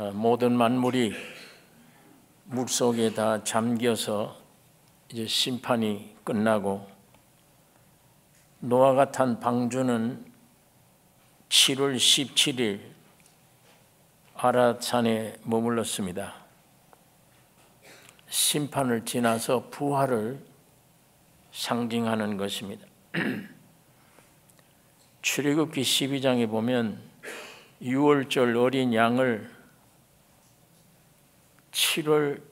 모든 만물이 물속에 다 잠겨서 이제 심판이 끝나고 노아가 탄 방주는 7월 17일 아랏산에 머물렀습니다. 심판을 지나서 부활을 상징하는 것입니다. 출애굽기 12장에 보면 6월절 어린 양을 7월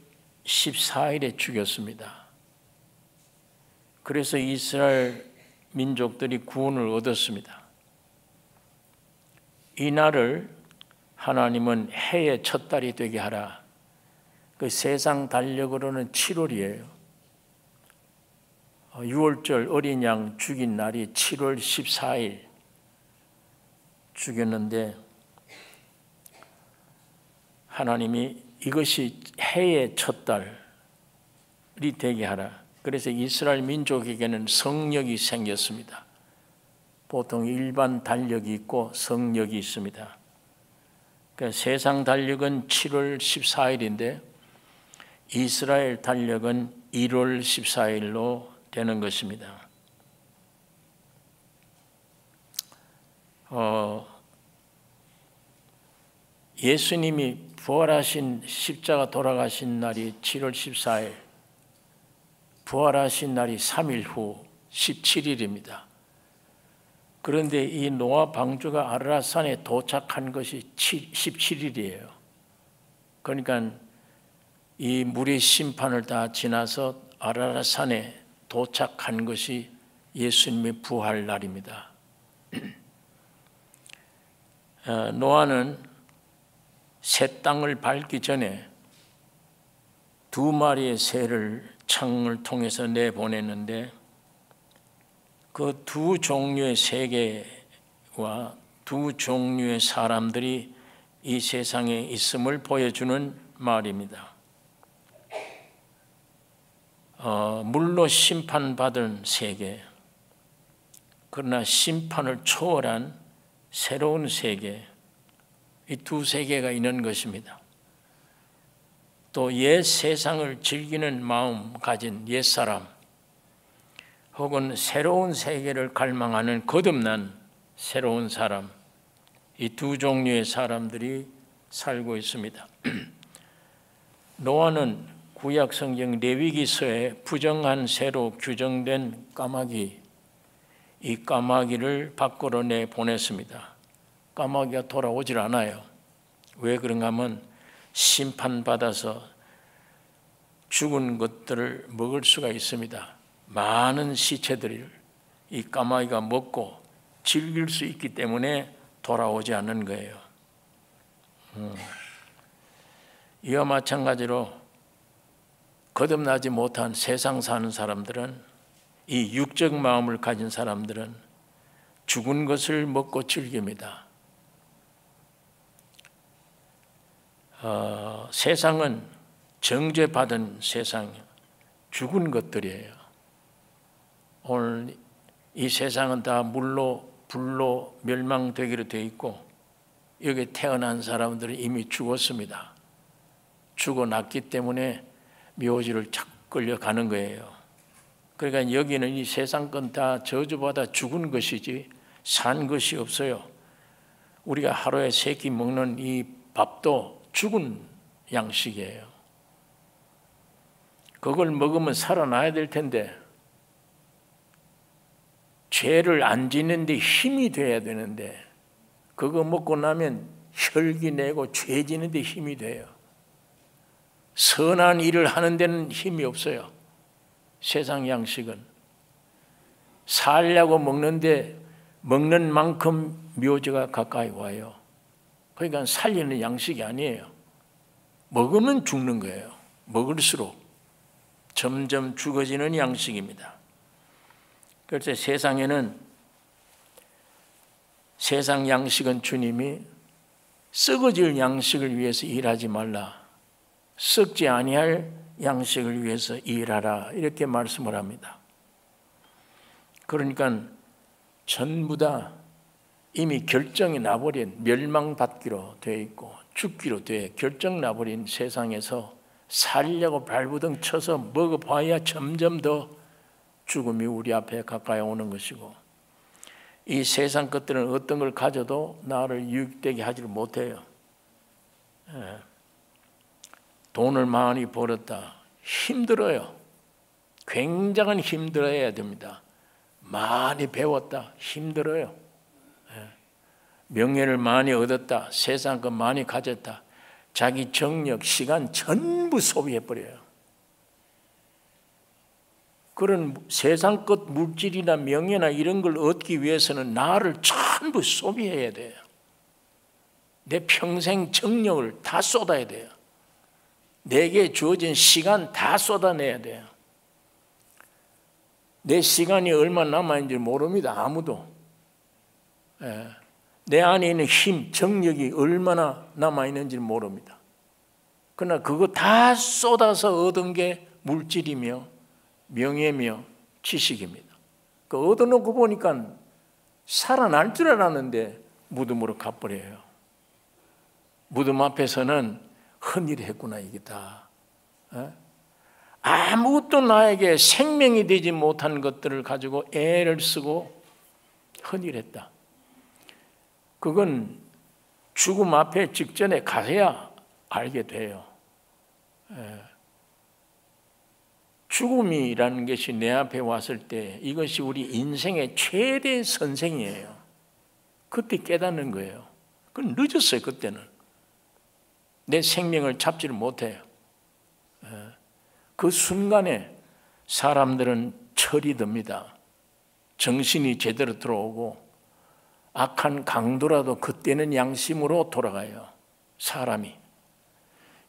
14일에 죽였습니다. 그래서 이스라엘 민족들이 구원을 얻었습니다. 이 날을 하나님은 해의 첫 달이 되게 하라. 그 세상 달력으로는 7월이에요. 6월절 어린 양 죽인 날이 7월 14일 죽였는데 하나님이 이것이 해의 첫 달이 되게 하라. 그래서 이스라엘 민족에게는 성력이 생겼습니다. 보통 일반 달력이 있고 성력이 있습니다. 그러니까 세상 달력은 7월 14일인데 이스라엘 달력은 1월 14일로 되는 것입니다. 예수님이 부활하신 십자가 돌아가신 날이 7월 14일, 부활하신 날이 3일 후 17일입니다. 그런데 이 노아 방주가 아라산에 도착한 것이 17일이에요. 그러니까 이 물의 심판을 다 지나서 아라산에 도착한 것이 예수님의 부활 날입니다. 노아는 새 땅을 밟기 전에 2마리의 새를 창을 통해서 내보냈는데 그 2 종류의 세계와 2 종류의 사람들이 이 세상에 있음을 보여주는 말입니다. 물로 심판받은 세계, 그러나 심판을 초월한 새로운 세계, 이 2 세계가 있는 것입니다. 또 옛 세상을 즐기는 마음 가진 옛사람 혹은 새로운 세계를 갈망하는 거듭난 새로운 사람, 이 2 종류의 사람들이 살고 있습니다. 노아는 구약 성경 레위기서에 부정한 새로 규정된 까마귀, 이 까마귀를 밖으로 내보냈습니다. 까마귀가 돌아오질 않아요. 왜 그런가 하면 심판받아서 죽은 것들을 먹을 수가 있습니다. 많은 시체들을 이 까마귀가 먹고 즐길 수 있기 때문에 돌아오지 않는 거예요. 이와 마찬가지로 거듭나지 못한 세상 사는 사람들은, 이 육적 마음을 가진 사람들은 죽은 것을 먹고 즐깁니다. 세상은 정죄받은 세상, 죽은 것들이에요. 오늘 이 세상은 다 물로 불로 멸망되기로 되어 있고 여기 태어난 사람들은 이미 죽었습니다. 죽어났기 때문에 묘지를 착 끌려가는 거예요. 그러니까 여기는 이 세상 건 다 저주받아 죽은 것이지 산 것이 없어요. 우리가 하루에 3끼 먹는 이 밥도 죽은 양식이에요. 그걸 먹으면 살아나야 될 텐데 죄를 안 짓는데 힘이 돼야 되는데 그거 먹고 나면 혈기 내고 죄 지는데 힘이 돼요. 선한 일을 하는 데는 힘이 없어요. 세상 양식은 살려고 먹는데 먹는 만큼 묘지가 가까이 와요. 그러니까 살리는 양식이 아니에요. 먹으면 죽는 거예요. 먹을수록 점점 죽어지는 양식입니다. 그래서 세상에는 세상 양식은 주님이 썩어질 양식을 위해서 일하지 말라, 썩지 아니할 양식을 위해서 일하라, 이렇게 말씀을 합니다. 그러니까 전부 다 이미 결정이 나버린 멸망받기로 되어 있고 죽기로 돼 결정 나버린 세상에서 살려고 발부둥 쳐서 먹어봐야 점점 더 죽음이 우리 앞에 가까이 오는 것이고, 이 세상 것들은 어떤 걸 가져도 나를 유익되게 하지를 못해요. 돈을 많이 벌었다, 힘들어요. 굉장한 힘들어야 됩니다. 많이 배웠다, 힘들어요. 명예를 많이 얻었다, 세상 것 많이 가졌다, 자기 정력, 시간 전부 소비해버려요. 그런 세상 것 물질이나 명예나 이런 걸 얻기 위해서는 나를 전부 소비해야 돼요. 내 평생 정력을 다 쏟아야 돼요. 내게 주어진 시간 다 쏟아내야 돼요. 내 시간이 얼마 남아있는지 모릅니다. 아무도. 내 안에 있는 힘, 정력이 얼마나 남아있는지 모릅니다. 그러나 그거 다 쏟아서 얻은 게 물질이며 명예며 지식입니다. 그 얻어놓고 보니까 살아날 줄 알았는데 무덤으로 가버려요. 무덤 앞에서는 헌일을 했구나, 이게 다. 아무것도 나에게 생명이 되지 못한 것들을 가지고 애를 쓰고 헌일했다. 그건 죽음 앞에 직전에 가서야 알게 돼요. 죽음이라는 것이 내 앞에 왔을 때 이것이 우리 인생의 최대 선생이에요. 그때 깨닫는 거예요. 그건 늦었어요. 그때는 내 생명을 잡지를 못해요. 그 순간에 사람들은 철이 듭니다. 정신이 제대로 들어오고 악한 강도라도 그때는 양심으로 돌아가요. 사람이.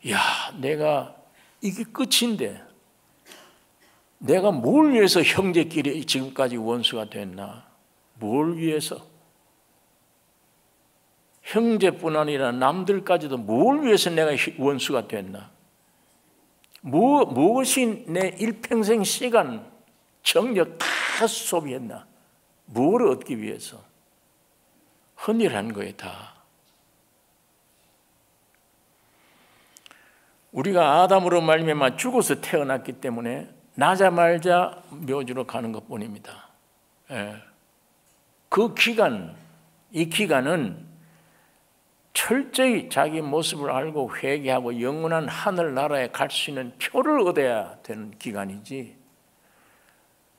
야, 내가 이게 끝인데 내가 뭘 위해서 형제끼리 지금까지 원수가 됐나? 뭘 위해서? 형제뿐 아니라 남들까지도 뭘 위해서 내가 원수가 됐나? 무엇이 내 일평생 시간, 정력 다 소비했나? 뭘 얻기 위해서? 헌일한 거예요, 다. 우리가 아담으로 말미암아 죽어서 태어났기 때문에 나자말자 묘지로 가는 것뿐입니다. 그 기간, 이 기간은 철저히 자기 모습을 알고 회개하고 영원한 하늘나라에 갈 수 있는 표를 얻어야 되는 기간이지,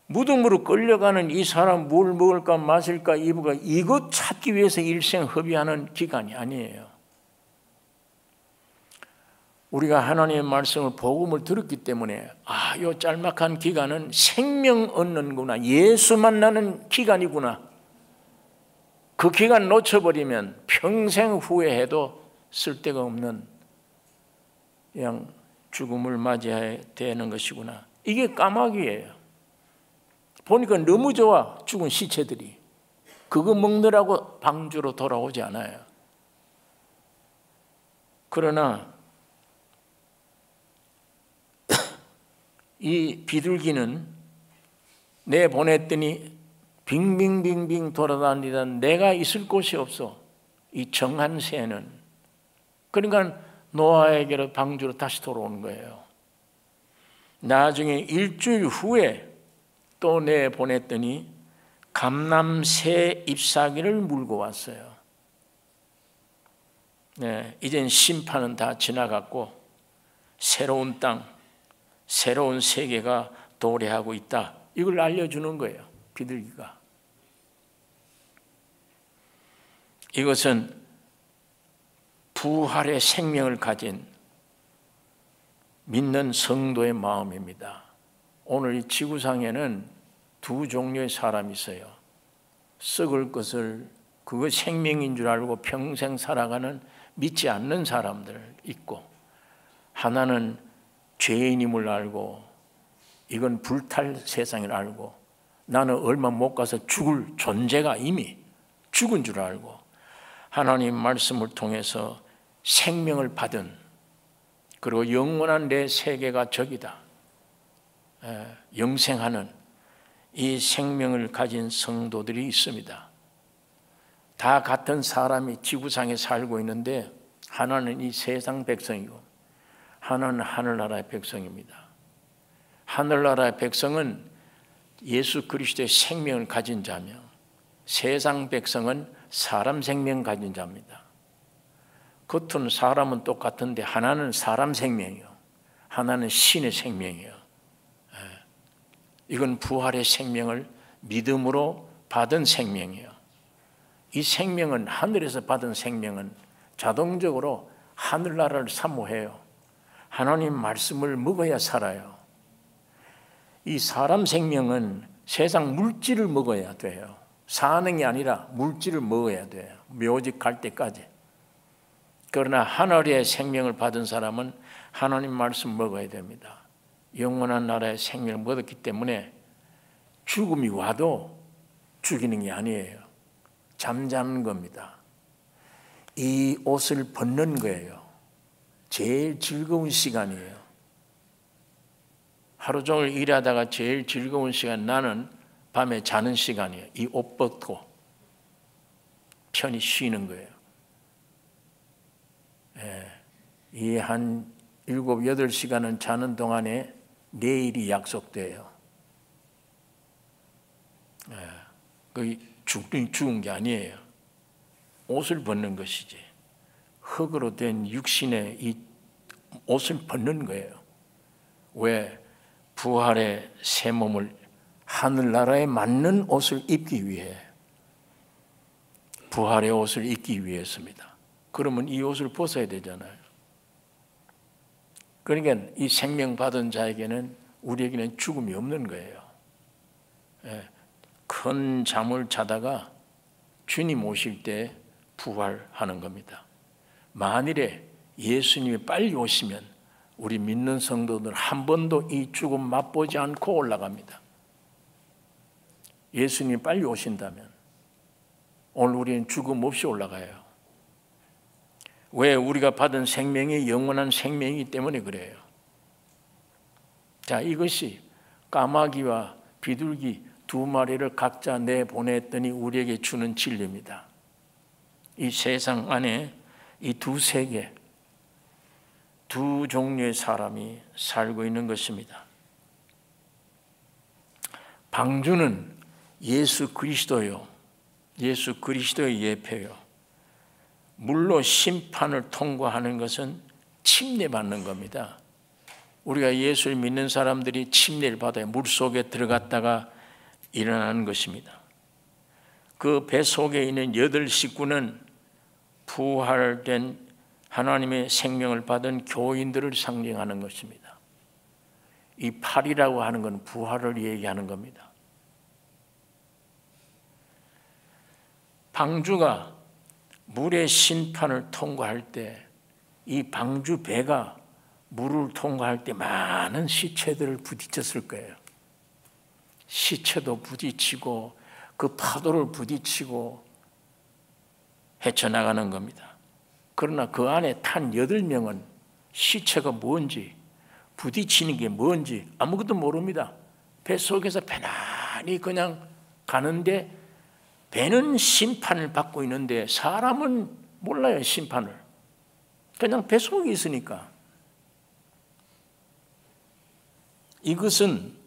무덤으로 끌려가는 이 사람 뭘 먹을까 마실까 입을까 이것 찾기 위해서 일생 허비하는 기간이 아니에요. 우리가 하나님의 말씀을 복음을 들었기 때문에 이 짤막한 기간은 생명 얻는구나, 예수 만나는 기간이구나. 그 기간 놓쳐버리면 평생 후회해도 쓸데가 없는 그냥 죽음을 맞이해야 되는 것이구나. 이게 까마귀예요. 보니까 너무 좋아, 죽은 시체들이. 그거 먹느라고 방주로 돌아오지 않아요. 그러나 이 비둘기는 내보냈더니 빙빙빙빙 돌아다니다 내가 있을 곳이 없어, 이 정한 새는. 그러니까 노아에게로 방주로 다시 돌아오는 거예요. 나중에 일주일 후에 또 내보냈더니 감람새 잎사귀를 물고 왔어요. 이젠 심판은 다 지나갔고 새로운 땅, 새로운 세계가 도래하고 있다, 이걸 알려주는 거예요, 비둘기가. 이것은 부활의 생명을 가진 믿는 성도의 마음입니다. 오늘 이 지구상에는 두 종류의 사람이 있어요. 썩을 것을 그거 생명인 줄 알고 평생 살아가는 믿지 않는 사람들 있고, 하나는 죄인임을 알고 이건 불탈 세상을 알고 나는 얼마 못 가서 죽을 존재가 이미 죽은 줄 알고 하나님 말씀을 통해서 생명을 받은, 그리고 영원한 내 세계가 저기다, 영생하는 이 생명을 가진 성도들이 있습니다. 다 같은 사람이 지구상에 살고 있는데 하나는 이 세상 백성이고 하나는 하늘나라의 백성입니다. 하늘나라의 백성은 예수 그리스도의 생명을 가진 자며 세상 백성은 사람 생명 가진 자입니다. 겉은 사람은 똑같은데 하나는 사람 생명이요, 하나는 신의 생명이요. 이건 부활의 생명을 믿음으로 받은 생명이에요. 이 생명은, 하늘에서 받은 생명은 자동적으로 하늘나라를 사모해요. 하나님 말씀을 먹어야 살아요. 이 사람 생명은 세상 물질을 먹어야 돼요. 사는 게 아니라 물질을 먹어야 돼요. 묘직 갈 때까지. 그러나 하늘의 생명을 받은 사람은 하나님 말씀 먹어야 됩니다. 영원한 나라의 생명을 얻었기 때문에 죽음이 와도 죽이는 게 아니에요. 잠자는 겁니다. 이 옷을 벗는 거예요. 제일 즐거운 시간이에요. 하루 종일 일하다가 제일 즐거운 시간, 나는 밤에 자는 시간이에요. 이 옷 벗고 편히 쉬는 거예요. 이 한 7, 8시간은 자는 동안에 내일이 약속돼요. 죽은 게 아니에요. 옷을 벗는 것이지. 흙으로 된 육신의 이 옷을 벗는 거예요. 왜? 부활의 새 몸을, 하늘나라에 맞는 옷을 입기 위해, 부활의 옷을 입기 위해서입니다. 그러면 이 옷을 벗어야 되잖아요. 그러니까 이 생명 받은 자에게는, 우리에게는 죽음이 없는 거예요. 큰 잠을 자다가 주님 오실 때 부활하는 겁니다. 만일에 예수님이 빨리 오시면 우리 믿는 성도들 한 번도 이 죽음 맛보지 않고 올라갑니다. 예수님이 빨리 오신다면 오늘 우리는 죽음 없이 올라가요. 왜? 우리가 받은 생명이 영원한 생명이기 때문에 그래요. 자, 이것이 까마귀와 비둘기 두 마리를 각자 내보냈더니 우리에게 주는 진리입니다. 이 세상 안에 이 두 세계, 두 종류의 사람이 살고 있는 것입니다. 방주는 예수 그리스도요, 예수 그리스도의 예표요. 물로 심판을 통과하는 것은 침례받는 겁니다. 우리가 예수를 믿는 사람들이 침례를 받아야 물속에 들어갔다가 일어나는 것입니다. 그 배 속에 있는 8 식구는 부활된 하나님의 생명을 받은 교인들을 상징하는 것입니다. 이 8이라고 하는 건 부활을 얘기하는 겁니다. 방주가 물의 심판을 통과할 때, 이 방주 배가 물을 통과할 때 많은 시체들을 부딪혔을 거예요. 시체도 부딪히고 그 파도를 부딪히고 헤쳐나가는 겁니다. 그러나 그 안에 탄 8명은 시체가 뭔지, 부딪히는 게 뭔지 아무것도 모릅니다. 뱃속에서 편안히 그냥 가는데 배는 심판을 받고 있는데 사람은 몰라요, 심판을. 그냥 뱃속에 있으니까. 이것은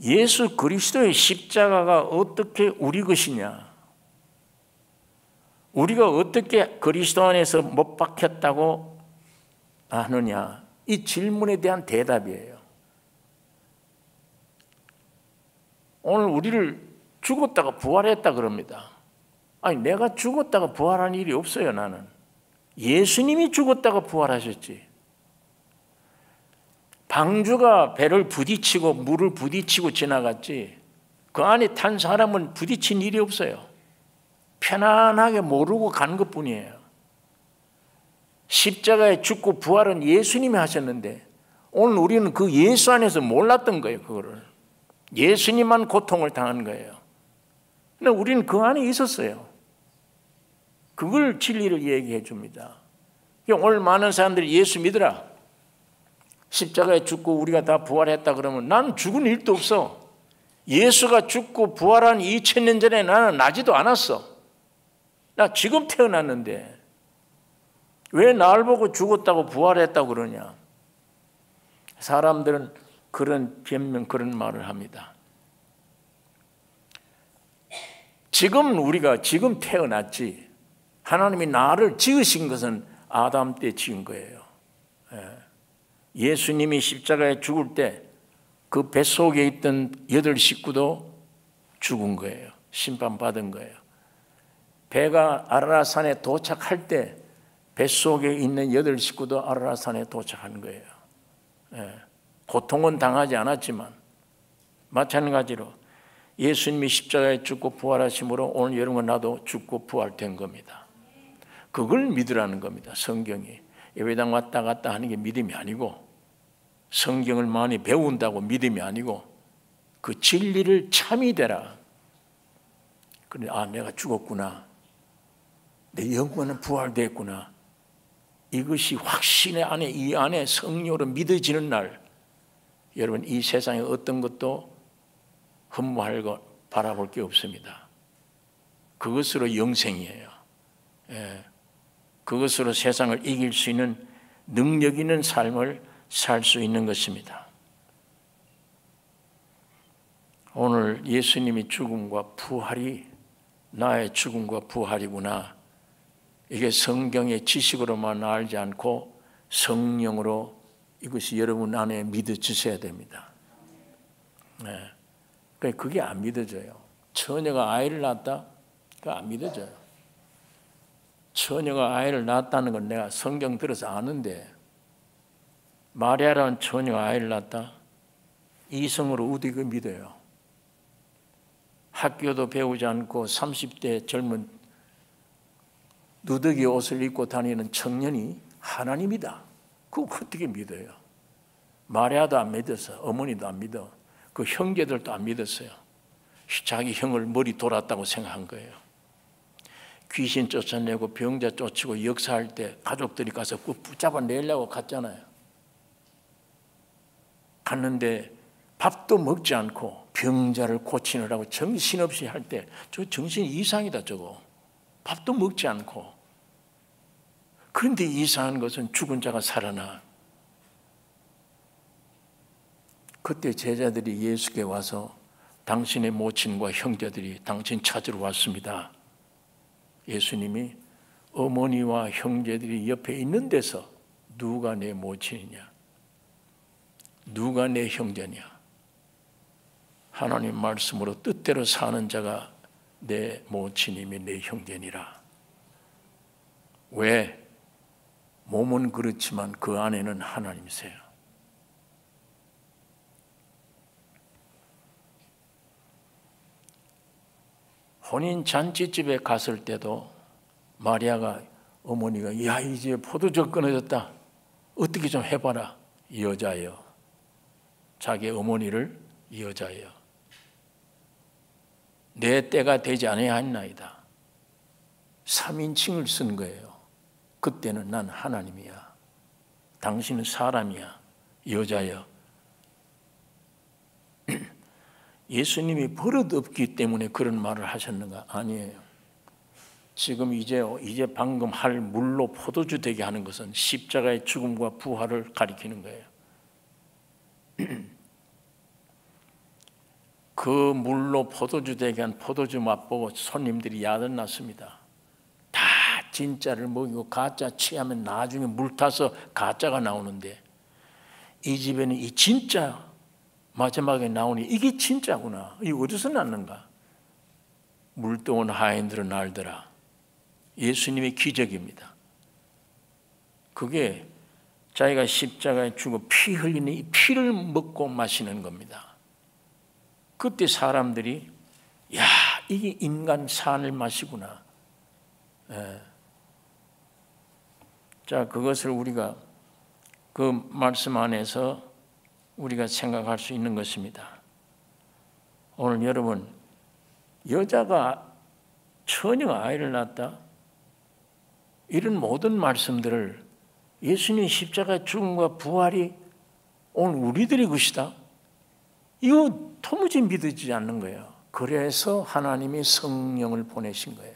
예수 그리스도의 십자가가 어떻게 우리 것이냐, 우리가 어떻게 그리스도 안에서 못 박혔다고 하느냐, 이 질문에 대한 대답이에요. 오늘 우리를 죽었다가 부활했다 그럽니다. 아니, 내가 죽었다가 부활한 일이 없어요. 나는 예수님이 죽었다가 부활하셨지. 방주가 배를 부딪히고 물을 부딪히고 지나갔지, 그 안에 탄 사람은 부딪힌 일이 없어요. 편안하게 모르고 간 것뿐이에요. 십자가에 죽고 부활은 예수님이 하셨는데 오늘 우리는 그 예수 안에서 몰랐던 거예요. 그거를 예수님만 고통을 당한 거예요. 근데 우리는 그 안에 있었어요. 그걸 진리를 얘기해 줍니다. 오늘 많은 사람들이 예수 믿으라, 십자가에 죽고 우리가 다 부활했다 그러면 나는 죽은 일도 없어. 예수가 죽고 부활한 2000년 전에 나는 나지도 않았어. 나 지금 태어났는데 왜 날 보고 죽었다고 부활했다고 그러냐? 사람들은 그런 변명, 그런 말을 합니다. 우리가 지금 태어났지, 하나님이 나를 지으신 것은 아담 때 지은 거예요. 예수님이 십자가에 죽을 때 그 뱃속에 있던 8 식구도 죽은 거예요. 심판받은 거예요. 배가 아라라산에 도착할 때 뱃속에 있는 8 식구도 아라라산에 도착한 거예요. 고통은 당하지 않았지만 마찬가지로 예수님이 십자가에 죽고 부활하심으로 오늘 여러분과 나도 죽고 부활된 겁니다. 그걸 믿으라는 겁니다. 성경이 예배당 왔다 갔다 하는 게 믿음이 아니고, 성경을 많이 배운다고 믿음이 아니고, 그 진리를 참이 되라. 그런데 내가 죽었구나, 내 영혼은 부활됐구나, 이것이 확신의 안에, 이 안에 성령으로 믿어지는 날, 여러분 이 세상에 어떤 것도 흠모할 것 바라볼 게 없습니다. 그것으로 영생이에요. 그것으로 세상을 이길 수 있는 능력 있는 삶을 살 수 있는 것입니다. 오늘 예수님이 죽음과 부활이 나의 죽음과 부활이구나, 이게 성경의 지식으로만 알지 않고 성령으로 이것이 여러분 안에 믿어지셔야 됩니다. 그게 안 믿어져요. 처녀가 아이를 낳았다? 그거 안 믿어져요. 처녀가 아이를 낳았다는 건 내가 성경 들어서 아는데, 마리아라는 처녀가 아이를 낳았다? 이성으로 어떻게 믿어요? 학교도 배우지 않고 30대 젊은 누더기 옷을 입고 다니는 청년이 하나님이다, 그거 어떻게 믿어요? 마리아도 안 믿었어. 어머니도 안 믿어. 그 형제들도 안 믿었어요. 자기 형을 머리 돌았다고 생각한 거예요. 귀신 쫓아내고 병자 쫓고 역사할 때 가족들이 가서 그 붙잡아내려고 갔잖아요. 갔는데 밥도 먹지 않고 병자를 고치느라고 정신없이 할 때, 저 정신 이상이다 저거. 밥도 먹지 않고. 그런데 이상한 것은 죽은 자가 살아나. 그때 제자들이 예수께 와서 당신의 모친과 형제들이 당신 찾으러 왔습니다. 예수님이 어머니와 형제들이 옆에 있는 데서 누가 내 모친이냐, 누가 내 형제냐, 하나님 말씀으로 뜻대로 사는 자가 내 모친이며 내 형제니라. 왜? 몸은 그렇지만 그 안에는 하나님이세요. 혼인 잔치집에 갔을 때도 마리아가, 어머니가, 야 이제 포도주 끊어졌다, 어떻게 좀 해봐라. 여자여, 자기 어머니를 여자여, 내 때가 되지 아니하였나이다. 3인칭을 쓴 거예요. 그때는 난 하나님이야, 당신은 사람이야, 여자여. 예수님이 버릇없기 때문에 그런 말을 하셨는가? 아니에요. 지금 이제 방금 할 물로 포도주 되게 하는 것은 십자가의 죽음과 부활을 가리키는 거예요. 그 물로 포도주 되게 한 포도주 맛보고 손님들이 야단났습니다. 다 진짜를 먹이고 가짜 취하면 나중에 물 타서 가짜가 나오는데, 이 집에는 이 진짜 마지막에 나오니 이게 진짜구나, 이게 어디서 났는가? 물동원 하인들은 알더라. 예수님의 기적입니다. 그게 자기가 십자가에 죽어 피 흘리는 이 피를 먹고 마시는 겁니다. 그때 사람들이, 야 이게 인간 산을 마시구나. 자, 그것을 우리가 그 말씀 안에서 우리가 생각할 수 있는 것입니다. 오늘 여러분, 여자가 처녀가 아이를 낳았다, 이런 모든 말씀들을 예수님 십자가 죽음과 부활이 오늘 우리들의 것이다, 이거 도무지 믿어지지 않는 거예요. 그래서 하나님이 성령을 보내신 거예요.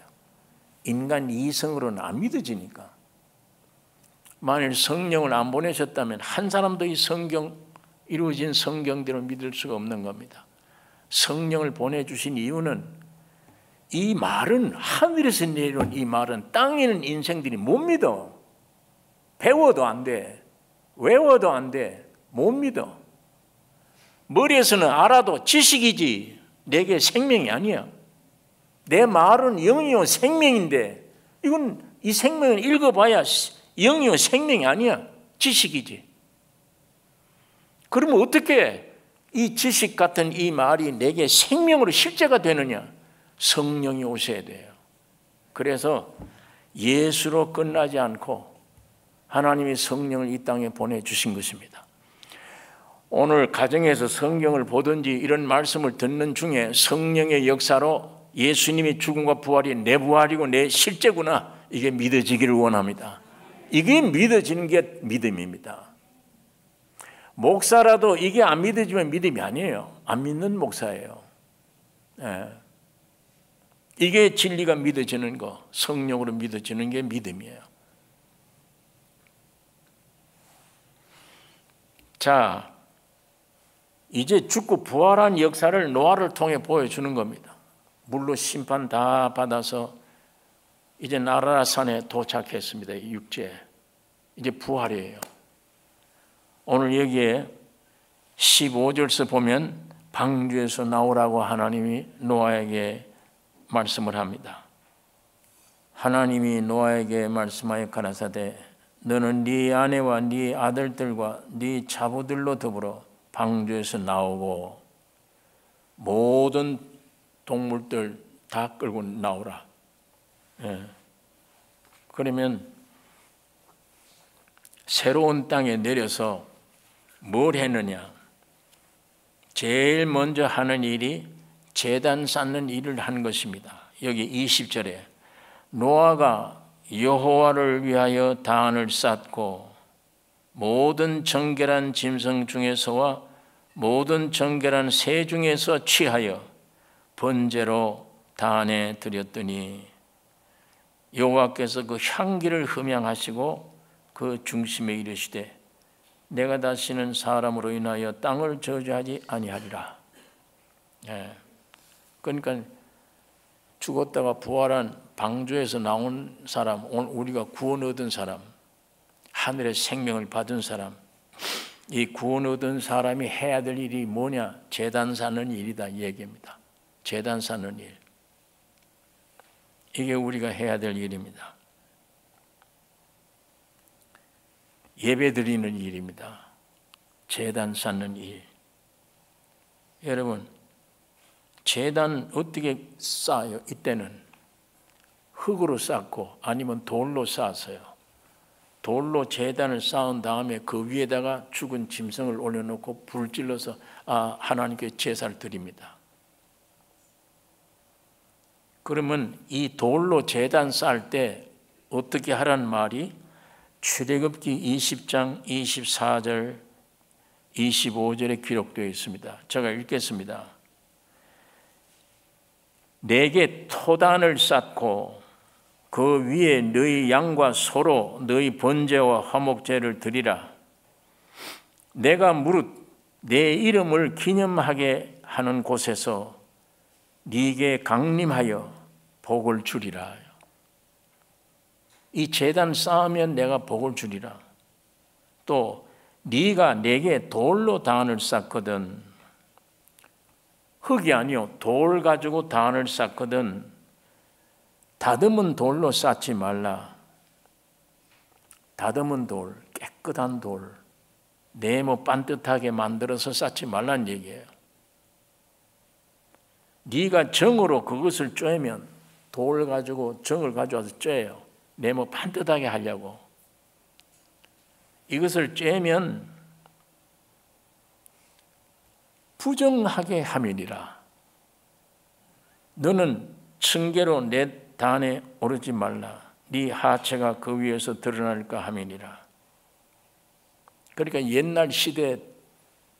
인간 이성으로는 안 믿어지니까. 만일 성령을 안 보내셨다면 한 사람도 이 성경, 이루어진 성경대로 믿을 수가 없는 겁니다. 성령을 보내주신 이유는 이 말은, 하늘에서 내려온 이 말은 땅에 있는 인생들이 못 믿어. 배워도 안 돼. 외워도 안 돼. 못 믿어. 머리에서는 알아도 지식이지 내게 생명이 아니야. 내 말은 영이요 생명인데 이 생명을 읽어봐야 영이요 생명이 아니야. 지식이지. 그러면 어떻게 이 지식 같은 이 말이 내게 생명으로 실제가 되느냐? 성령이 오셔야 돼요. 그래서 예수로 끝나지 않고 하나님이 성령을 이 땅에 보내주신 것입니다. 오늘 가정에서 성경을 보든지 이런 말씀을 듣는 중에 성령의 역사로 예수님의 죽음과 부활이 내 부활이고 내 실제구나, 이게 믿어지기를 원합니다. 이게 믿어지는 게 믿음입니다. 목사라도 이게 안 믿어지면 믿음이 아니에요. 안 믿는 목사예요. 이게 진리가 믿어지는 거, 성령으로 믿어지는 게 믿음이에요. 자, 이제 죽고 부활한 역사를 노아를 통해 보여주는 겁니다. 물로 심판 다 받아서 이제 나라산에 도착했습니다. 육체. 이제 부활이에요. 오늘 여기에 15절에서 보면 방주에서 나오라고 하나님이 노아에게 말씀을 합니다. 하나님이 노아에게 말씀하여 가라사대 너는 네 아내와 네 아들들과 네 자부들로 더불어 방주에서 나오고 모든 동물들 다 끌고 나오라. 그러면 새로운 땅에 내려서 뭘 했느냐? 제일 먼저 하는 일이 제단 쌓는 일을 한 것입니다. 여기 20절에 노아가 여호와를 위하여 단을 쌓고 모든 정결한 짐승 중에서와 모든 정결한 새 중에서 취하여 번제로 단에 드렸더니 여호와께서 그 향기를 흠양하시고 그 중심에 이르시되 내가 다시는 사람으로 인하여 땅을 저주하지 아니하리라. 그러니까 죽었다가 부활한 방주에서 나온 사람, 오늘 우리가 구원 얻은 사람, 하늘의 생명을 받은 사람, 이 구원 얻은 사람이 해야 될 일이 뭐냐? 제단 쌓는 일이다 이 얘기입니다. 제단 쌓는 일. 이게 우리가 해야 될 일입니다. 예배 드리는 일입니다. 제단 쌓는 일. 여러분, 제단 어떻게 쌓아요? 이때는 흙으로 쌓고 아니면 돌로 쌓았어요. 돌로 제단을 쌓은 다음에 그 위에다가 죽은 짐승을 올려놓고 불 질러서 하나님께 제사를 드립니다. 그러면 이 돌로 제단 쌓을 때 어떻게 하라는 말이 출애굽기 20장 24절 25절에 기록되어 있습니다. 제가 읽겠습니다. 내게 토단을 쌓고 그 위에 너희 양과 소로 너희 번제와 화목제를 드리라. 내가 무릇 내 이름을 기념하게 하는 곳에서 네게 강림하여 복을 주리라. 이 제단 쌓으면 내가 복을 주리라. 또 네가 내게 돌로 단을 쌓거든, 흙이 아니요 돌 가지고 단을 쌓거든 다듬은 돌로 쌓지 말라. 다듬은 돌, 깨끗한 돌, 네모 반듯하게 만들어서 쌓지 말라는 얘기예요. 네가 정으로 그것을 쬐면, 돌 가지고 정을 가져와서 쬐요. 네모 반듯하게 하려고. 이것을 쬐면 부정하게 함이니라. 너는 층계로 내 단에 오르지 말라. 네 하체가 그 위에서 드러날까 함이니라. 그러니까 옛날 시대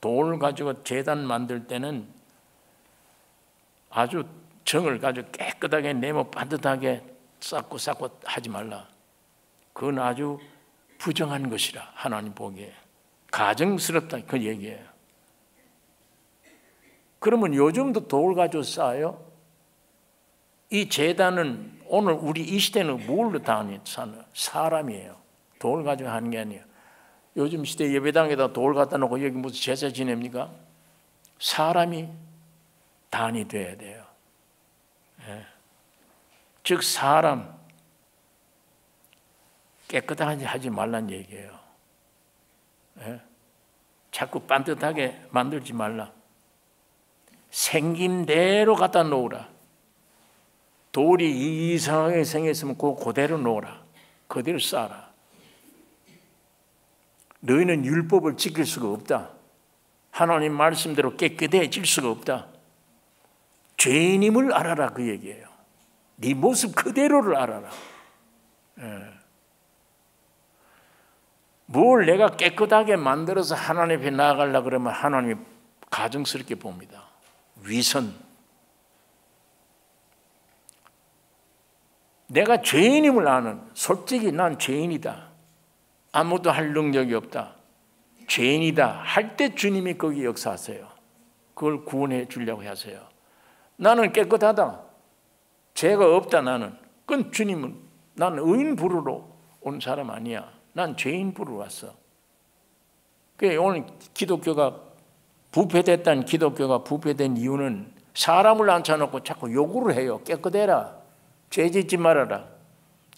돌 가지고 제단 만들 때는 아주 정을 가지고 깨끗하게 네모 반듯하게 쌓고 하지 말라. 그건 아주 부정한 것이라 하나님 보기에. 가증스럽다 그 얘기예요. 그러면 요즘도 돌 가지고 쌓아요? 이 제단은 오늘 우리 이 시대는 뭘로 사는 사람이에요. 돌 가지고 하는 게 아니에요. 요즘 시대 예배당에다 돌 갖다 놓고 여기 무슨 제사 지냅니까? 사람이 단이 돼야 돼요. 예. 즉 사람 깨끗하게 하지 말란 얘기예요. 예. 자꾸 반듯하게 만들지 말라. 생긴 대로 갖다 놓으라. 돌이 이상하게 생겼으면 그대로 놓으라. 그대로 쌓아라. 너희는 율법을 지킬 수가 없다. 하나님 말씀대로 깨끗해질 수가 없다. 죄인임을 알아라 그 얘기예요. 네 모습 그대로를 알아라. 예. 뭘 내가 깨끗하게 만들어서 하나님 앞에 나아가려고 그러면 하나님이 가증스럽게 봅니다. 위선. 내가 죄인임을 아는, 솔직히 난 죄인이다. 아무도 할 능력이 없다. 죄인이다 할 때 주님이 거기 역사하세요. 그걸 구원해 주려고 하세요. 나는 깨끗하다. 죄가 없다 나는. 그건 주님은 나는 의인 부르러 온 사람 아니야. 난 죄인 부르러 왔어. 그러니까 오늘 기독교가 부패됐다는 기독교가 부패된 이유는 사람을 앉혀놓고 자꾸 요구를 해요. 깨끗해라. 죄 짓지 말아라.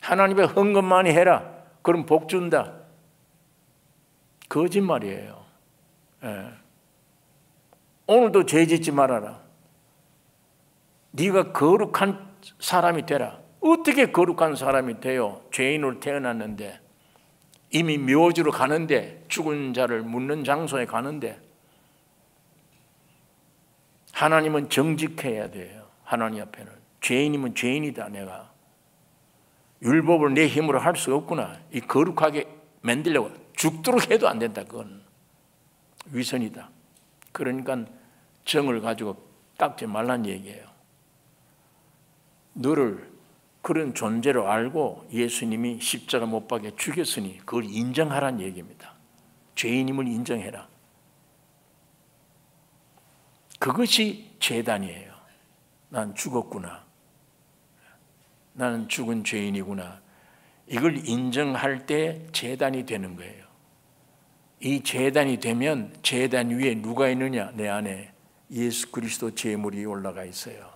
하나님의 헌금 많이 해라. 그럼 복 준다. 거짓말이에요. 예. 오늘도 죄 짓지 말아라. 네가 거룩한 사람이 되라. 어떻게 거룩한 사람이 돼요? 죄인으로 태어났는데 이미 묘지로 가는데 죽은 자를 묻는 장소에 가는데 하나님은 정직해야 돼요. 하나님 앞에는. 죄인이면 죄인이다 내가. 율법을 내 힘으로 할 수 없구나. 이 거룩하게 만들려고 죽도록 해도 안 된다. 그건 위선이다. 그러니까 정을 가지고 닦지 말란 얘기예요. 너를 그런 존재로 알고 예수님이 십자가 못 박에 죽였으니 그걸 인정하란 얘기입니다. 죄인임을 인정해라. 그것이 제단이에요. 난 죽었구나. 나는 죽은 죄인이구나. 이걸 인정할 때 제단이 되는 거예요. 이 제단이 되면 제단 위에 누가 있느냐? 내 안에 예수 그리스도 제물이 올라가 있어요.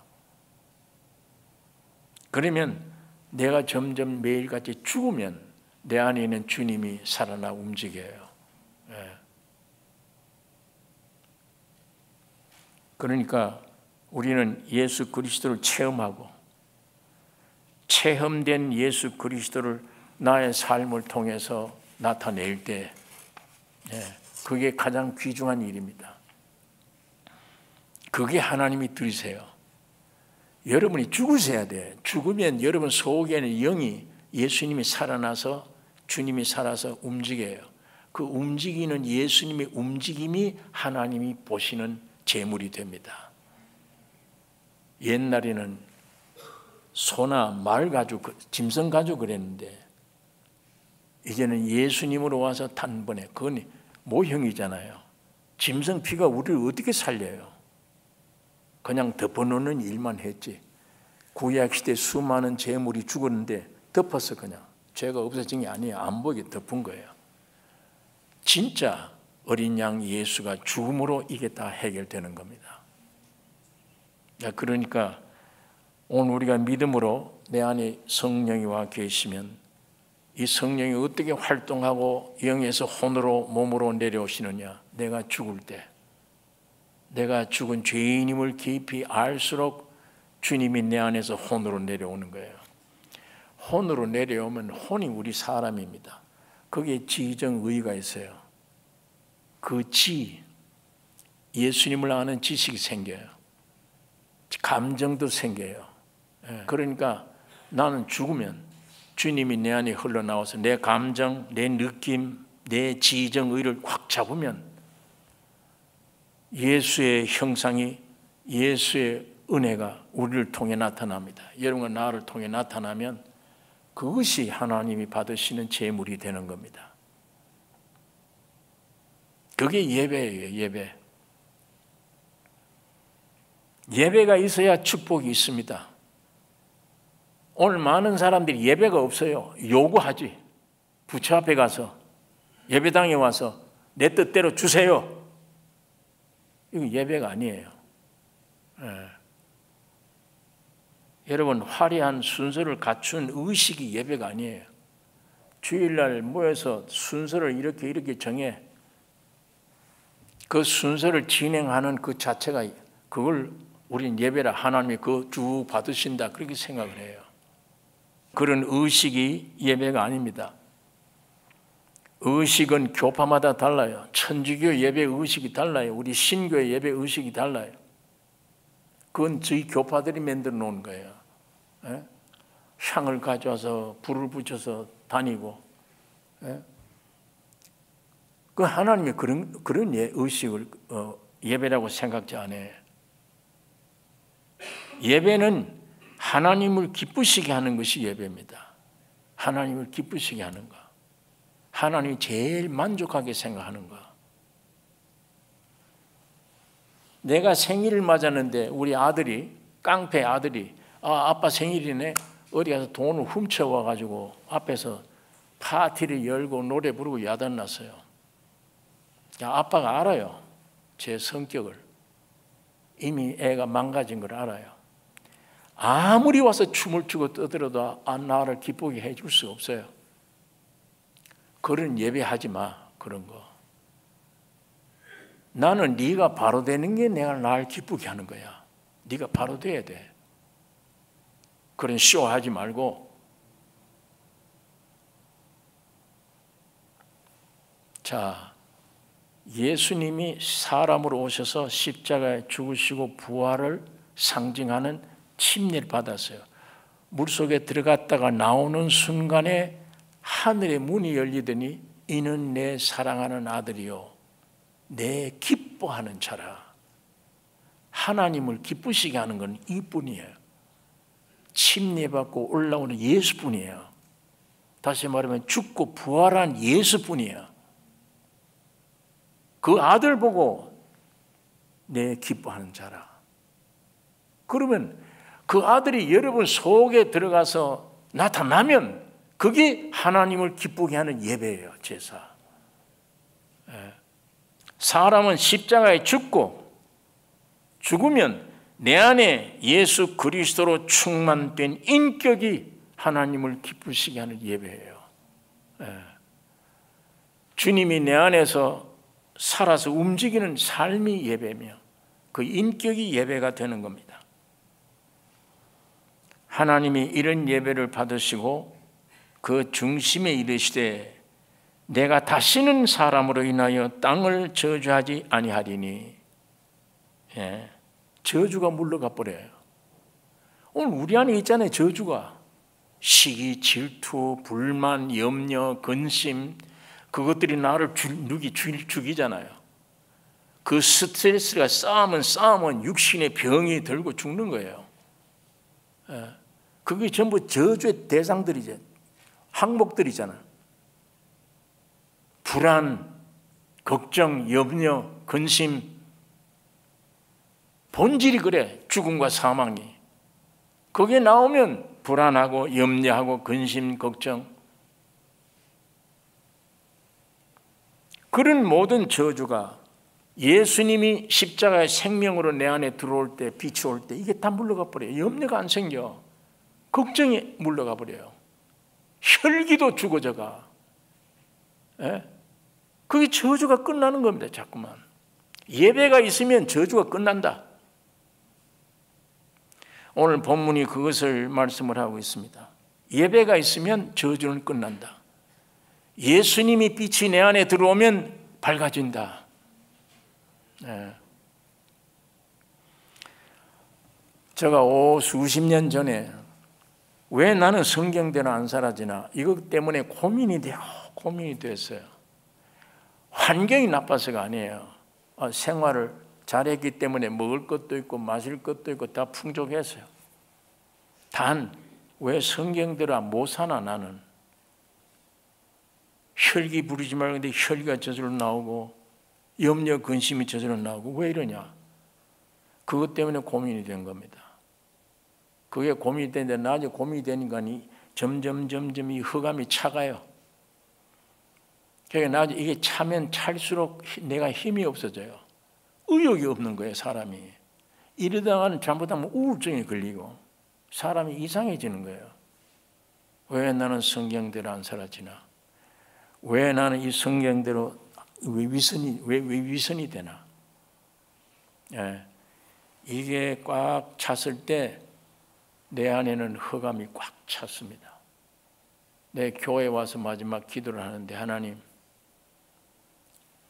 그러면 내가 점점 매일같이 죽으면 내 안에 있는 주님이 살아나 움직여요. 예. 그러니까 우리는 예수 그리스도를 체험하고 체험된 예수 그리스도를 나의 삶을 통해서 나타낼 때 그게 가장 귀중한 일입니다. 그게 하나님이 들으세요. 여러분이 죽으셔야 돼. 죽으면 여러분 속에는 영이 예수님이 살아나서 주님이 살아서 움직여요. 그 움직이는 예수님의 움직임이 하나님이 보시는 제물이 됩니다. 옛날에는 소나 말 가지고 짐승 가지고 그랬는데 이제는 예수님으로 와서 단번에 그건 모형이잖아요. 짐승 피가 우리를 어떻게 살려요? 그냥 덮어놓는 일만 했지. 구약시대 수많은 제물이 죽었는데 덮어서 그냥 죄가 없어진 게 아니에요. 안 보이게 덮은 거예요. 진짜 어린 양 예수가 죽음으로 이게 다 해결되는 겁니다. 그러니까 오늘 우리가 믿음으로 내 안에 성령이 와 계시면 이 성령이 어떻게 활동하고 영에서 혼으로 몸으로 내려오시느냐. 내가 죽을 때 내가 죽은 죄인임을 깊이 알수록 주님이 내 안에서 혼으로 내려오는 거예요. 혼으로 내려오면 혼이 우리 사람입니다. 거기에 지정의가 있어요. 그 예수님을 아는 지식이 생겨요. 감정도 생겨요. 그러니까 나는 죽으면 주님이 내 안에 흘러나와서 내 감정, 내 느낌, 내 지정의를 확 잡으면 예수의 형상이, 예수의 은혜가 우리를 통해 나타납니다. 여러분과 나를 통해 나타나면 그것이 하나님이 받으시는 제물이 되는 겁니다. 그게 예배예요, 예배. 예배가 있어야 축복이 있습니다. 오늘 많은 사람들이 예배가 없어요. 요구하지. 부처 앞에 가서 예배당에 와서 내 뜻대로 주세요. 이거 예배가 아니에요. 여러분, 화려한 순서를 갖춘 의식이 예배가 아니에요. 주일날 모여서 순서를 이렇게 정해 그 순서를 진행하는 그 자체가, 그걸 우린 예배라, 하나님이 그 쭉 받으신다, 그렇게 생각을 해요. 그런 의식이 예배가 아닙니다. 의식은 교파마다 달라요. 천주교 예배 의식이 달라요. 우리 신교의 예배 의식이 달라요. 그건 저희 교파들이 만들어 놓은 거예요. 향을 가져와서 불을 붙여서 다니고, 그 하나님이 그런 의식을 예배라고 생각지 않아요. 예배는 하나님을 기쁘시게 하는 것이 예배입니다. 하나님을 기쁘시게 하는 것, 하나님이 제일 만족하게 생각하는 것. 내가 생일을 맞았는데 우리 아들이, 깡패 아들이, 아빠 생일이네, 어디 가서 돈을 훔쳐와가지고 앞에서 파티를 열고 노래 부르고 야단났어요. 아빠가 알아요, 제 성격을. 이미 애가 망가진 걸 알아요. 아무리 와서 춤을 추고 떠들어도 나를 기쁘게 해줄 수 없어요. 그런 예배하지 마, 그런 거. 나는 네가 바로 되는 게 내가 날 기쁘게 하는 거야. 네가 바로 돼야 돼. 그런 쇼하지 말고. 자, 예수님이 사람으로 오셔서 십자가에 죽으시고 부활을 상징하는 침례를 받았어요. 물속에 들어갔다가 나오는 순간에 하늘의 문이 열리더니 이는 내 사랑하는 아들이요 내 기뻐하는 자라. 하나님을 기쁘시게 하는 건 이뿐이에요. 침례받고 올라오는 예수뿐이에요. 다시 말하면 죽고 부활한 예수뿐이에요. 그 아들 보고 내 기뻐하는 자라. 그러면 그 아들이 여러분 속에 들어가서 나타나면 그게 하나님을 기쁘게 하는 예배예요, 제사. 사람은 십자가에 죽으면 내 안에 예수 그리스도로 충만된 인격이 하나님을 기쁘시게 하는 예배예요. 주님이 내 안에서 살아서 움직이는 삶이 예배며 그 인격이 예배가 되는 겁니다. 하나님이 이런 예배를 받으시고 그 중심에 이르시되 내가 다시는 사람으로 인하여 땅을 저주하지 아니하리니. 저주가 물러가 버려요. 오늘 우리 안에 있잖아요, 저주가. 시기, 질투, 불만, 염려, 근심, 그것들이 나를 죽이잖아요. 그 스트레스가 쌓으면 육신의 병이 들고 죽는 거예요. 그게 전부 저주의 대상들이죠. 항목들이잖아요. 불안, 걱정, 염려, 근심. 본질이 그래, 죽음과 사망이. 거기에 나오면 불안하고 염려하고 근심, 걱정. 그런 모든 저주가 예수님이 십자가의 생명으로 내 안에 들어올 때, 빛이 올 때 이게 다 물러가 버려요. 염려가 안 생겨. 걱정이 물러가 버려요. 혈기도 죽어져가. 그게 저주가 끝나는 겁니다. 자꾸만. 예배가 있으면 저주가 끝난다. 오늘 본문이 그것을 말씀을 하고 있습니다. 예배가 있으면 저주는 끝난다. 예수님이 빛이 내 안에 들어오면 밝아진다. 제가 수십 년 전에 왜 나는 성경대로 안 살아지나 이것 때문에 고민이 됐어요. 환경이 나빠서가 아니에요. 생활을 잘했기 때문에 먹을 것도 있고 마실 것도 있고 다 풍족했어요. 단 왜 성경대로 못 사나 나는. 혈기 부리지 말고 근데 혈기가 저절로 나오고 염려, 근심이 저절로 나오고. 왜 이러냐? 그것 때문에 고민이 된 겁니다. 그게 고민이 되는데 나중에 고민이 되니까 점점 이 흑암이 차가요. 그러니까 나중에 이게 차면 찰수록 내가 힘이 없어져요. 의욕이 없는 거예요, 사람이. 이러다가는 잘못하면 우울증에 걸리고 사람이 이상해지는 거예요. 왜 나는 성경대로 안 살아지나? 왜 나는 이 성경대로 왜 위선이 되나? 예. 이게 꽉 찼을 때 내 안에는 흑암이 꽉 찼습니다. 내 교회에 와서 마지막 기도를 하는데 하나님,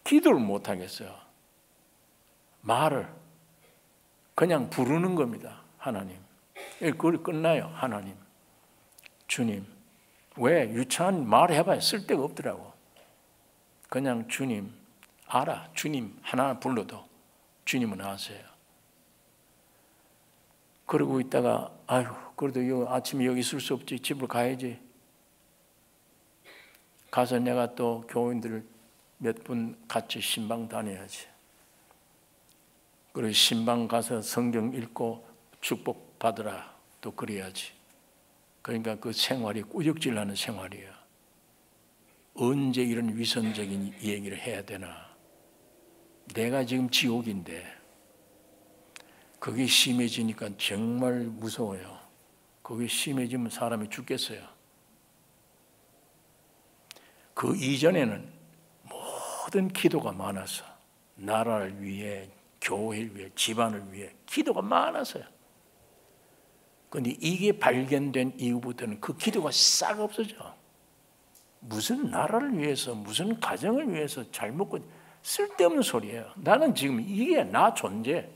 기도를 못 하겠어요. 말을 그냥 부르는 겁니다. 하나님. 그걸 끝나요. 하나님, 주님. 왜? 유치한 말 해봐야 쓸데가 없더라고. 그냥 주님, 알아. 주님 하나 불러도 주님은 아세요. 그러고 있다가 아유, 그래도 아침에 여기 있을 수 없지. 집으로 가야지. 가서 내가 또 교인들 몇 분 같이 신방 다녀야지. 그리고 신방 가서 성경 읽고 축복 받으라. 또 그래야지. 그러니까 그 생활이 꾸역질하는 생활이에요. 언제 이런 위선적인 얘기를 해야 되나? 내가 지금 지옥인데 그게 심해지니까 정말 무서워요. 그게 심해지면 사람이 죽겠어요. 그 이전에는 모든 기도가 많아서 나라를 위해, 교회를 위해, 집안을 위해 기도가 많았어요. 그런데 이게 발견된 이후부터는 그 기도가 싹 없어져. 무슨 나라를 위해서, 무슨 가정을 위해서 잘 먹고, 쓸데없는 소리예요. 나는 지금 이게 나 존재,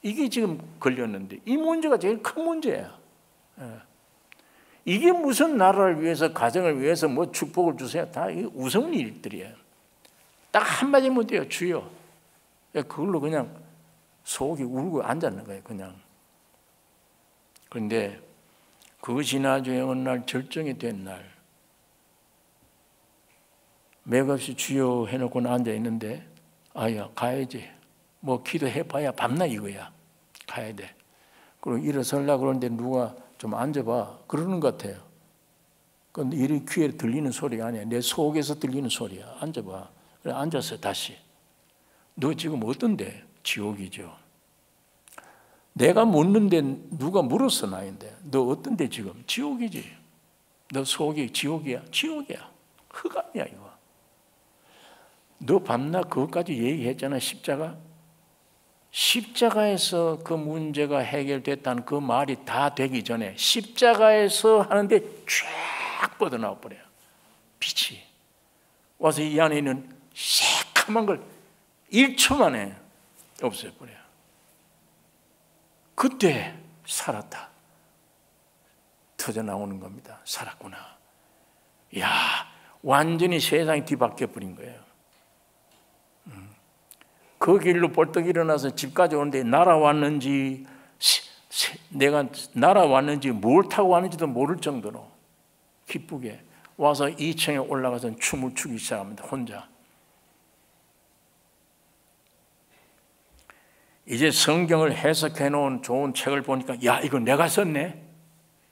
이게 지금 걸렸는데 이 문제가 제일 큰 문제야. 이게 무슨 나라를 위해서, 가정을 위해서 뭐 축복을 주세요. 다 우스운 일들이에요. 딱 한마디면 돼요. 주여. 그걸로 그냥 속이 울고 앉았는 거예요. 그냥. 그런데 그것이 나중에 어느 날 절정이 된 날, 맥없이 주여 해놓고 앉아 있는데, 아야 가야지. 뭐 기도해봐야 밤낮 이거야. 가야 돼. 그리고 일어서려고 그러는데 누가 좀 앉아봐. 그러는 것 같아요. 그런데 이리 귀에 들리는 소리가 아니야. 내 속에서 들리는 소리야. 앉아봐. 그래 앉았어 다시. 너 지금 어떤데? 지옥이죠. 내가 묻는데 누가 물었어 나인데. 너 어떤데 지금? 지옥이지. 너 속이 지옥이야. 지옥이야. 흑암이야 이거. 너 밤낮 그것까지 얘기했잖아. 십자가에서 그 문제가 해결됐다는 그 말이 다 되기 전에 십자가에서 하는데 쫙 뻗어나와 버려요. 빛이 와서 이 안에 있는 새카만 걸 1초 만에 없애버려요. 그때 살았다. 터져나오는 겁니다. 살았구나. 이야, 완전히 세상이 뒤바뀌어 버린 거예요. 그 길로 벌떡 일어나서 집까지 오는데 날아왔는지 내가 날아왔는지 뭘 타고 왔는지도 모를 정도로 기쁘게 와서 2층에 올라가서 춤을 추기 시작합니다. 혼자. 이제 성경을 해석해 놓은 좋은 책을 보니까 야 이거 내가 썼네.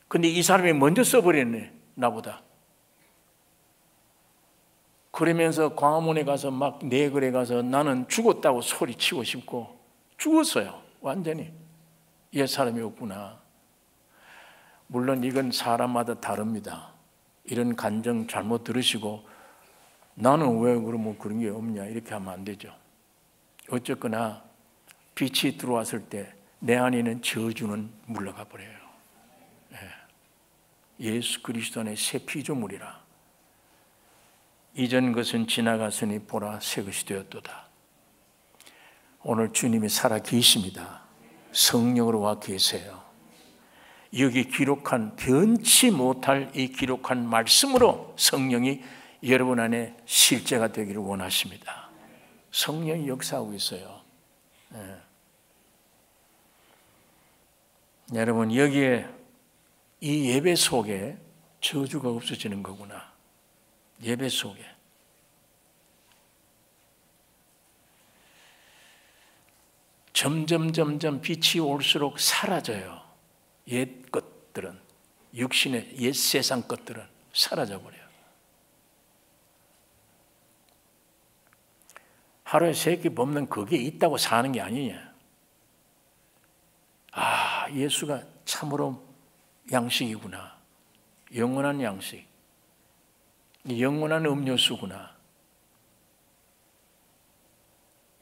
근데 이 사람이 먼저 써버렸네 나보다. 그러면서 광화문에 가서 막 내거래 가서 나는 죽었다고 소리치고 싶고 죽었어요. 완전히. 옛 사람이 없구나. 물론 이건 사람마다 다릅니다. 이런 간증 잘못 들으시고 나는 왜 그러면 그런 게 없냐 이렇게 하면 안 되죠. 어쨌거나 빛이 들어왔을 때 내 안에 있는 저주는 물러가 버려요. 예수 그리스도 안에 새 피조물이라. 이전 것은 지나갔으니 보라 새 것이 되었도다. 오늘 주님이 살아 계십니다. 성령으로 와 계세요. 여기 기록한 변치 못할 이 기록한 말씀으로 성령이 여러분 안에 실제가 되기를 원하십니다. 성령이 역사하고 있어요. 여러분 여기에 이 예배 속에 저주가 없어지는 거구나. 예배 속에 점점 빛이 올수록 사라져요. 옛 것들은, 육신의 옛 세상 것들은 사라져 버려요. 하루에 3끼 먹는 그게 있다고 사는 게 아니냐. 아, 예수가 참으로 양식이구나. 영원한 양식. 영원한 음료수구나.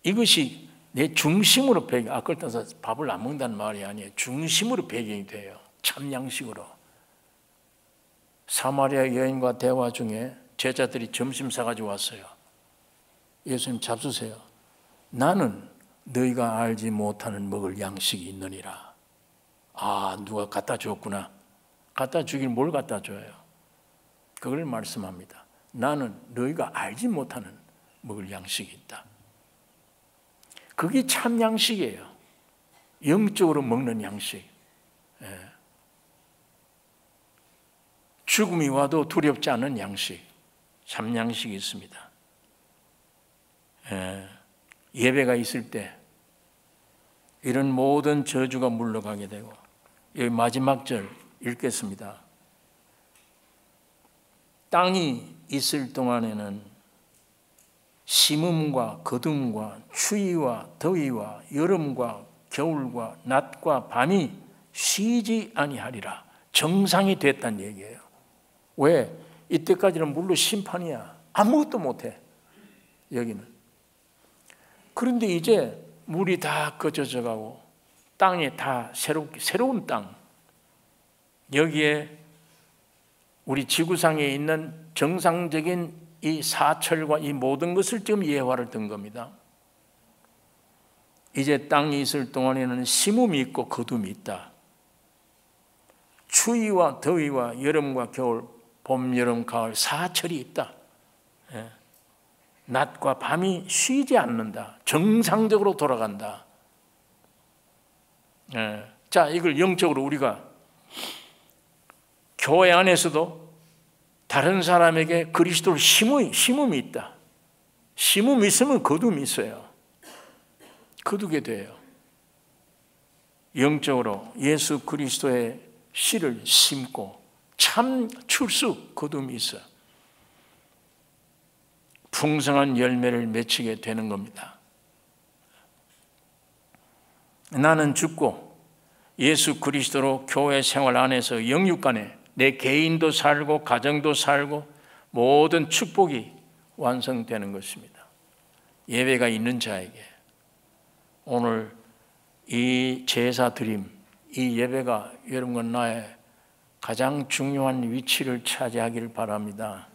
이것이 내 중심으로 그걸 떠나서 밥을 안 먹는다는 말이 아니에요. 중심으로 배경이 돼요. 참 양식으로. 사마리아 여인과 대화 중에 제자들이 점심 사가지고 왔어요. 예수님 잡수세요. 나는 너희가 알지 못하는 먹을 양식이 있느니라. 아, 누가 갖다 줬구나. 갖다 주길 뭘 갖다 줘요? 그걸 말씀합니다. 나는 너희가 알지 못하는 먹을 양식이 있다. 그게 참 양식이에요. 영적으로 먹는 양식. 죽음이 와도 두렵지 않은 양식. 참 양식이 있습니다. 예배가 있을 때 이런 모든 저주가 물러가게 되고, 여기 마지막 절 읽겠습니다. 땅이 있을 동안에는 심음과 거둠과 추위와 더위와 여름과 겨울과 낮과 밤이 쉬지 아니하리라. 정상이 됐다는 얘기예요. 왜? 이때까지는 물로 심판이야. 아무것도 못해. 여기는. 그런데 이제 물이 다 꺼져져 가고 땅이 다 새로운 땅. 여기에 우리 지구상에 있는 정상적인 이 사철과 이 모든 것을 지금 예화를 든 겁니다. 이제 땅이 있을 동안에는 심음이 있고 거둠이 있다. 추위와 더위와 여름과 겨울, 봄, 여름, 가을, 사철이 있다. 낮과 밤이 쉬지 않는다. 정상적으로 돌아간다. 자, 이걸 영적으로 우리가 교회 안에서도 다른 사람에게 그리스도를 심음이 있다. 심음이 있으면 거둠이 있어요. 거두게 돼요. 영적으로 예수 그리스도의 씨를 심고 참 출수, 거둠이 있어요. 풍성한 열매를 맺히게 되는 겁니다. 나는 죽고 예수 그리스도로 교회 생활 안에서 영육간에 내 개인도 살고 가정도 살고 모든 축복이 완성되는 것입니다. 예배가 있는 자에게 오늘 이 제사 드림, 이 예배가 여러분과 나의 가장 중요한 위치를 차지하기를 바랍니다.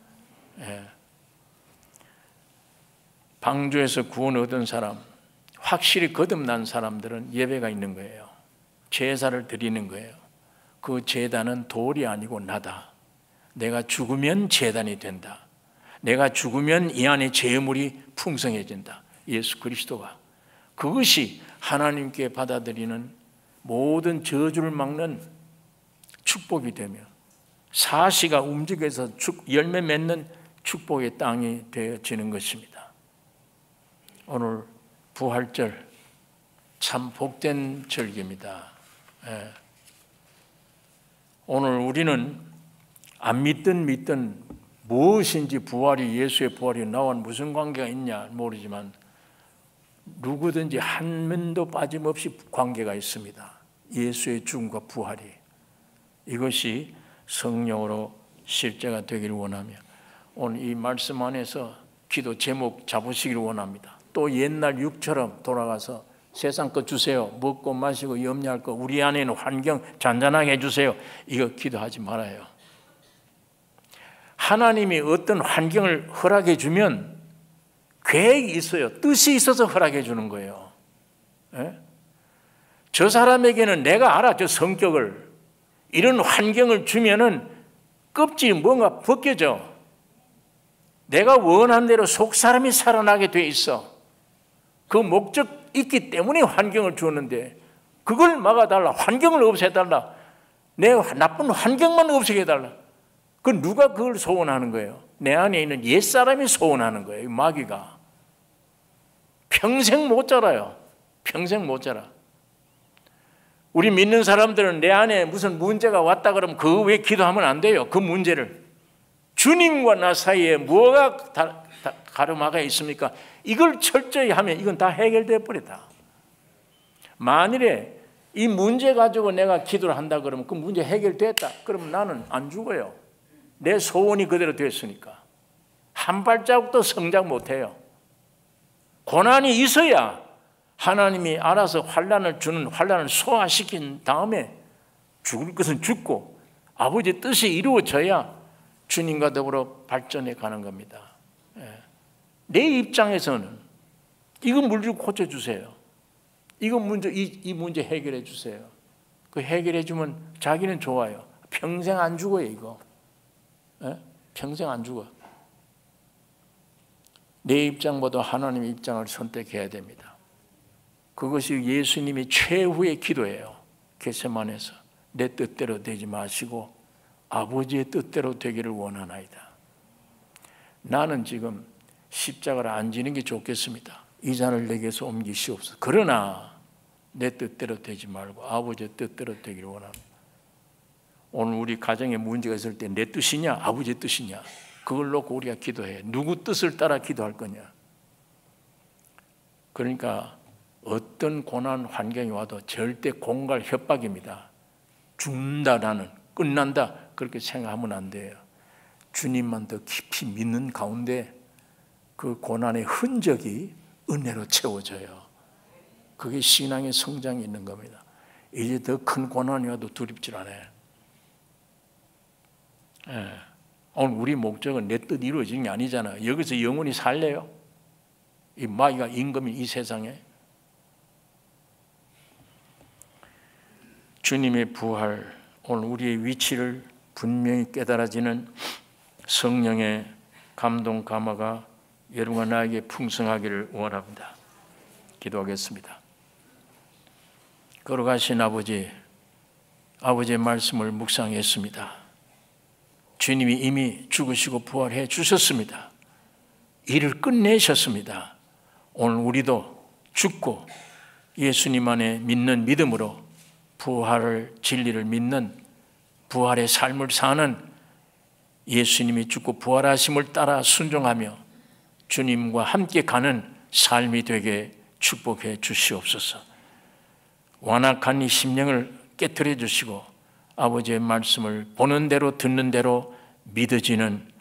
방주에서 구원 얻은 사람, 확실히 거듭난 사람들은 예배가 있는 거예요. 제사를 드리는 거예요. 그 제단은 돌이 아니고 나다. 내가 죽으면 제단이 된다. 내가 죽으면 이 안에 제물이 풍성해진다. 예수 그리스도가. 그것이 하나님께 받아들이는 모든 저주를 막는 축복이 되며 사시가 움직여서 열매 맺는 축복의 땅이 되어지는 것입니다. 오늘 부활절 참 복된 절기입니다. 오늘 우리는 안 믿든 무엇인지 부활이, 예수의 부활이 나와 무슨 관계가 있냐 모르지만 누구든지 한 면도 빠짐없이 관계가 있습니다. 예수의 죽음과 부활이. 이것이 성령으로 실제가 되기를 원하며 오늘 이 말씀 안에서 기도 제목 잡으시기를 원합니다. 또 옛날 육처럼 돌아가서 세상 것 주세요. 먹고 마시고 염려할 거 우리 안에 있는 환경 잔잔하게 해주세요. 이거 기도하지 말아요. 하나님이 어떤 환경을 허락해 주면 계획이 있어요. 뜻이 있어서 허락해 주는 거예요. 저 사람에게는 내가 알아. 저 성격을. 이런 환경을 주면은 껍질이 뭔가 벗겨져. 내가 원한 대로 속 사람이 살아나게 돼 있어. 그 목적 있기 때문에 환경을 주었는데 그걸 막아달라. 환경을 없애달라. 내 나쁜 환경만 없애게 해달라. 그 누가 그걸 소원하는 거예요? 내 안에 있는 옛사람이 소원하는 거예요. 마귀가. 평생 못 자라요. 평생 못 자라. 우리 믿는 사람들은 내 안에 무슨 문제가 왔다 그러면 그 외에 기도하면 안 돼요. 그 문제를. 주님과 나 사이에 뭐가 가르마가 있습니까? 이걸 철저히 하면 이건 다 해결돼 버렸다. 만일에 이 문제 가지고 내가 기도를 한다 그러면 그 문제 해결됐다. 그러면 나는 안 죽어요. 내 소원이 그대로 됐으니까. 한 발자국도 성장 못해요. 고난이 있어야 하나님이 알아서 환난을 소화시킨 다음에 죽을 것은 죽고 아버지의 뜻이 이루어져야 주님과 더불어 발전해 가는 겁니다. 내 입장에서는 이거 문제 고쳐주세요. 이거 문제, 이 문제 해결해 주세요. 그 해결해 주면 자기는 좋아요. 평생 안 죽어요, 이거. 평생 안 죽어. 내 입장보다 하나님의 입장을 선택해야 됩니다. 그것이 예수님이 최후의 기도예요. 겟세마네에서 내 뜻대로 되지 마시고 아버지의 뜻대로 되기를 원하나이다. 나는 지금 십자가를 안 지는 게 좋겠습니다. 이 잔을 내게서 옮기시옵소서. 그러나 내 뜻대로 되지 말고 아버지의 뜻대로 되기를 원합니다. 오늘 우리 가정에 문제가 있을 때 내 뜻이냐 아버지의 뜻이냐 그걸 놓고 우리가 기도해. 누구 뜻을 따라 기도할 거냐. 그러니까 어떤 고난 환경이 와도 절대 공갈 협박입니다. 죽는다 나는 끝난다 그렇게 생각하면 안 돼요. 주님만 더 깊이 믿는 가운데 그 고난의 흔적이 은혜로 채워져요. 그게 신앙의 성장이 있는 겁니다. 이제 더 큰 고난이 와도 두렵질 않아요. 오늘 우리 목적은 내 뜻 이루어지는 게 아니잖아요. 여기서 영원히 살래요? 이 마귀가 임금인 이 세상에. 주님의 부활, 오늘 우리의 위치를 분명히 깨달아지는 성령의 감동 감화가 여러분과 나에게 풍성하기를 원합니다. 기도하겠습니다. 걸어가신 아버지의 말씀을 묵상했습니다. 주님이 이미 죽으시고 부활해 주셨습니다. 일을 끝내셨습니다. 오늘 우리도 죽고 예수님 안에 믿는 믿음으로 부활을 진리를 믿는 부활의 삶을 사는 예수님이 죽고 부활하심을 따라 순종하며 주님과 함께 가는 삶이 되게 축복해 주시옵소서. 완악한 이 심령을 깨트려 주시고 아버지의 말씀을 보는 대로 듣는 대로 믿어지는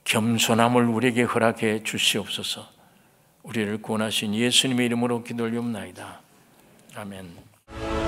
겸손함을 우리에게 허락해 주시옵소서. 우리를 구원하신 예수님의 이름으로 기도를 옵나이다. 아멘.